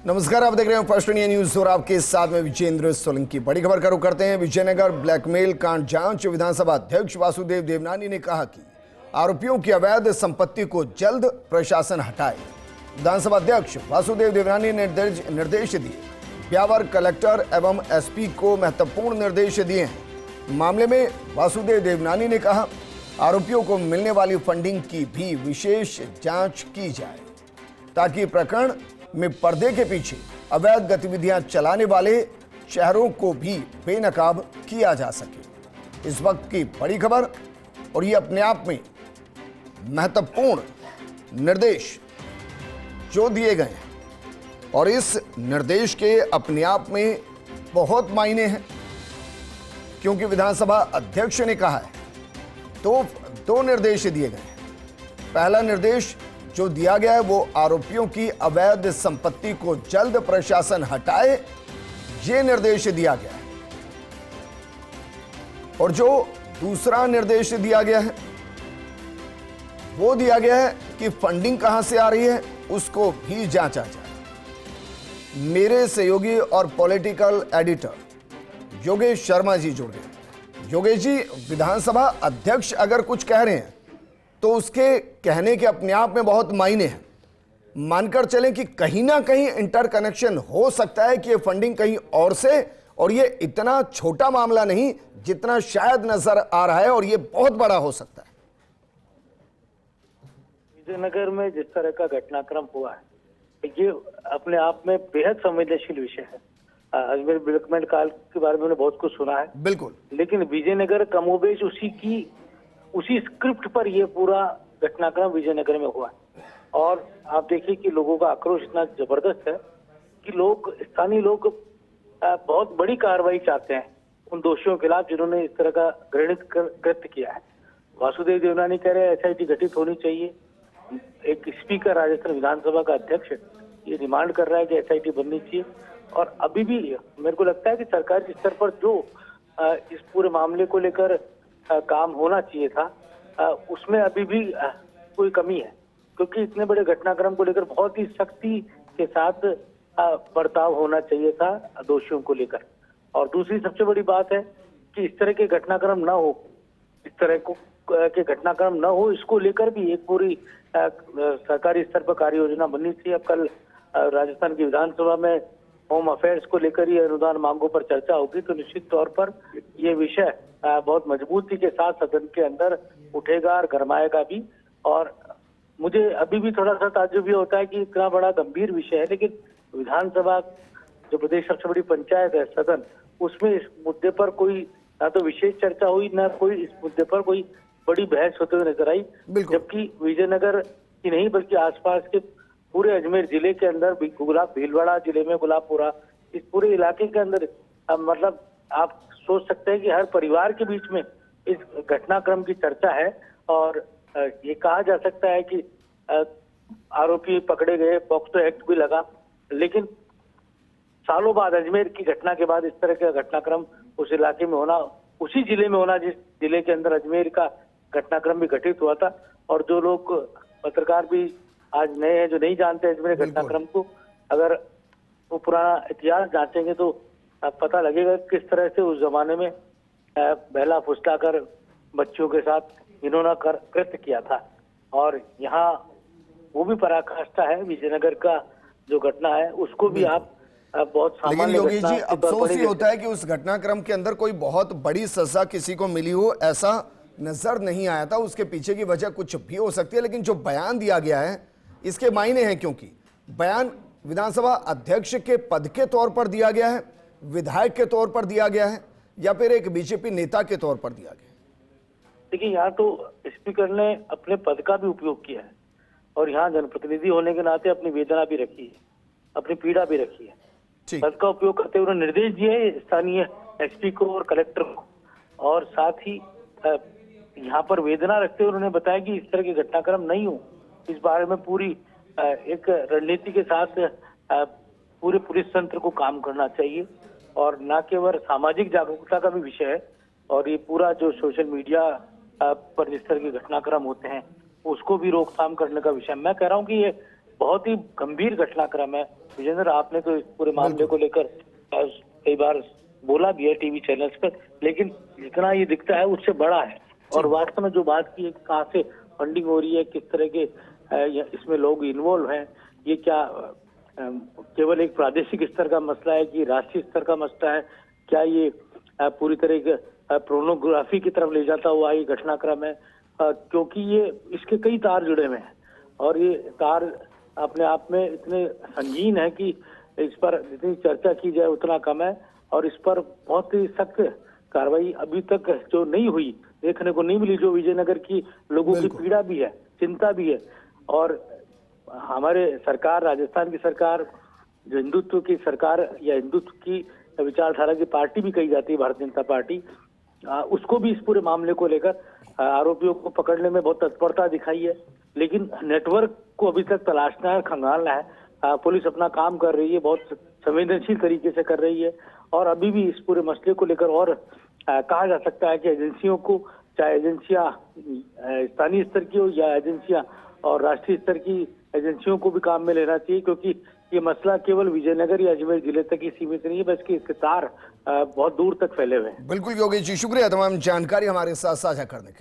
नमस्कार, आप देख रहे हैं फर्स्ट इंडिया न्यूज और आपके साथ में विजेंद्र सोलंकी। बड़ी खबर का रुख करते हैं। विजयनगर ब्लैकमेल कांड जांच। विधानसभा अध्यक्ष वासुदेव देवनानी ने कहा कि आरोपियों की अवैध संपत्ति को जल्द प्रशासन हटाए। विधानसभा अध्यक्ष वासुदेव देवनानी ने निर्देश दिए। ब्यावर कलेक्टर एवं एसपी को महत्वपूर्ण निर्देश दिए हैं। मामले में वासुदेव देवनानी ने कहा आरोपियों को मिलने वाली फंडिंग की भी विशेष जांच की जाए ताकि प्रकरण में पर्दे के पीछे अवैध गतिविधियां चलाने वाले शहरों को भी बेनकाब किया जा सके। इस वक्त की बड़ी खबर और ये अपने आप में महत्वपूर्ण निर्देश जो दिए गए हैं और इस निर्देश के अपने आप में बहुत मायने हैं, क्योंकि विधानसभा अध्यक्ष ने कहा है तो दो निर्देश दिए गए हैं। पहला निर्देश जो दिया गया है वो आरोपियों की अवैध संपत्ति को जल्द प्रशासन हटाए, ये निर्देश दिया गया है। और जो दूसरा निर्देश दिया गया है वो दिया गया है कि फंडिंग कहां से आ रही है उसको भी जांचा जाए। मेरे सहयोगी और पॉलिटिकल एडिटर योगेश शर्मा जी जुड़ गए। योगेश जी, विधानसभा अध्यक्ष अगर कुछ कह रहे हैं तो उसके कहने के अपने आप में बहुत मायने हैं। मानकर चलें कि कहीं ना कहीं इंटरकनेक्शन हो सकता है कि ये फंडिंग कहीं और से, और ये इतना छोटा मामला नहीं जितना शायद नजर आ रहा है, और ये बहुत बड़ा हो सकता है। विजयनगर में जिस तरह का घटनाक्रम हुआ है ये अपने आप में बेहद संवेदनशील विषय है। अजमेर ब्लैकमेल काल के बारे में मैंने बहुत कुछ सुना है, बिल्कुल, लेकिन विजयनगर कमोबेश उसी स्क्रिप्ट पर यह पूरा घटनाक्रम विजयनगर में हुआ है। और आप देखिए कि लोगों का आक्रोश इतना जबरदस्त है कि स्थानीय लोग बहुत बड़ी कार्रवाई चाहते हैं उन दोषियों के खिलाफ जिन्होंने इस तरह का घृणित कृत्य किया है। वासुदेव देवनानी कह रहे हैं एसआईटी गठित होनी चाहिए। एक स्पीकर राजस्थान विधानसभा का अध्यक्ष ये डिमांड कर रहा है कि एसआईटी बननी चाहिए। और अभी भी मेरे को लगता है कि सरकारी स्तर पर जो इस पूरे मामले को लेकर काम होना चाहिए था उसमें अभी भी कोई कमी है, क्योंकि इतने बड़े घटनाक्रम को लेकर बहुत ही सख्ती के साथ बर्ताव होना चाहिए था दोषियों को लेकर। और दूसरी सबसे बड़ी बात है कि इस तरह के घटनाक्रम ना हो, के घटनाक्रम न हो, इसको लेकर भी एक पूरी सरकारी स्तर पर कार्य योजना बननी चाहिए। अब कल राजस्थान की विधानसभा में होम अफेयर्स को लेकर ही अनुदान मांगों पर चर्चा होगी, तो निश्चित तौर पर ये विषय बहुत मजबूती के साथ सदन के अंदर उठेगा और गरमाएगा भी। और मुझे अभी भी थोड़ा सा ताज्जुब ये होता है कि इतना बड़ा गंभीर विषय है, लेकिन विधानसभा जो प्रदेश सबसे बड़ी पंचायत है सदन, उसमें इस मुद्दे पर कोई ना तो विशेष चर्चा हुई ना कोई इस मुद्दे पर कोई बड़ी बहस होते हुए नजर आई। जबकि विजयनगर की नहीं बल्कि आसपास के पूरे अजमेर जिले के अंदर भीलवाड़ा जिले में गुलाबपुरा, इस पूरे इलाके के अंदर मतलब आप सोच सकते हैं कि हर परिवार के बीच में इस घटनाक्रम की चर्चा है। और ये कहा जा सकता है कि आरोपी पकड़े गए, पॉक्सो एक्ट भी लगा, लेकिन सालों बाद अजमेर की घटना के बाद इस तरह का घटनाक्रम उस इलाके में होना, उसी जिले में होना जिस जिले के अंदर अजमेर का घटनाक्रम भी घटित हुआ था। और जो लोग पत्रकार भी आज नए हैं जो नहीं जानते अजमेर घटनाक्रम को, अगर वो पुराना इतिहास जांचेंगे तो पता लगेगा किस तरह से उस जमाने में बहला फुसलाकर बच्चों के साथ इन्होंने कृत्य किया था। और यहाँ वो भी पराकाष्ठा है विजयनगर का जो घटना है उसको भी आप बहुत सामान्य। लेकिन योगेश जी, अफसोस ही होता है कि उस घटनाक्रम के अंदर कोई बहुत बड़ी सजा किसी को मिली हो ऐसा नजर नहीं आया था। उसके पीछे की वजह कुछ भी हो सकती है, लेकिन जो बयान दिया गया है इसके मायने हैं, क्योंकि बयान विधानसभा अध्यक्ष के पद के तौर पर दिया गया है, विधायक के तौर पर दिया गया है, या फिर एक बीजेपी नेता के तौर पर दिया गया। देखिए, यहाँ तो स्पीकर ने अपने पद का भी उपयोग किया है और यहाँ जनप्रतिनिधि होने के नाते अपनी वेदना भी रखी है, अपनी पीड़ा भी रखी है। पद का उपयोग करते हुए उन्होंने निर्देश दिए स्थानीय एसपी को और कलेक्टर को, और साथ ही यहाँ पर वेदना रखते हुए उन्होंने बताया कि इस तरह के घटनाक्रम नहीं हो, इस बारे में पूरी एक रणनीति के साथ पूरे पुलिस तंत्र को काम करना चाहिए। और न केवल सामाजिक जागरूकता का भी विषय है, और ये पूरा जो सोशल मीडिया पर जिस तरह के घटनाक्रम होते हैं उसको भी रोकथाम करने का विषय। मैं कह रहा हूँ कि ये बहुत ही गंभीर घटनाक्रम है। विजेंद्र, आपने तो इस पूरे मामले को लेकर कई बार बोला भी है टीवी चैनल्स पर, लेकिन जितना ये दिखता है उससे बड़ा है। और वास्तव में जो बात की है कि कहाँ से फंडिंग हो रही है, किस तरह के इसमें लोग इन्वॉल्व हैं, ये क्या केवल एक प्रादेशिक स्तर का मसला है कि राष्ट्रीय स्तर का मसला है, क्या ये पूरी तरह के पोर्नोग्राफी की तरफ ले जाता हुआ ये घटनाक्रम है, क्योंकि ये इसके कई तार जुड़े हुए हैं और ये तार अपने आप में इतने संगीन है कि इस पर जितनी चर्चा की जाए उतना कम है। और इस पर बहुत ही सख्त कार्रवाई अभी तक जो नहीं हुई, देखने को नहीं मिली, जो विजयनगर की लोगों की पीड़ा भी है, चिंता भी है। और हमारे सरकार, राजस्थान की सरकार, जो हिंदुत्व की सरकार या हिंदुत्व की विचारधारा की पार्टी भी कही जाती है भारतीय जनता पार्टी, उसको भी इस पूरे मामले को लेकर आरोपियों को पकड़ने में बहुत तत्परता दिखाई है, लेकिन नेटवर्क को अभी तक तलाशना है, खंगालना है। पुलिस अपना काम कर रही है, बहुत संवेदनशील तरीके से कर रही है और अभी भी इस पूरे मसले को लेकर और कहा जा सकता है कि एजेंसियों को, चाहे एजेंसियां स्थानीय स्तर की हो या एजेंसियां और राष्ट्रीय स्तर की एजेंसियों को भी काम में लेना चाहिए, क्योंकि ये मसला केवल विजयनगर या अजमेर जिले तक ही सीमित नहीं है, बल्कि इसके तार बहुत दूर तक फैले हुए हैं। बिल्कुल योगेश जी, शुक्रिया तमाम जानकारी हमारे साथ साझा करने के लिए।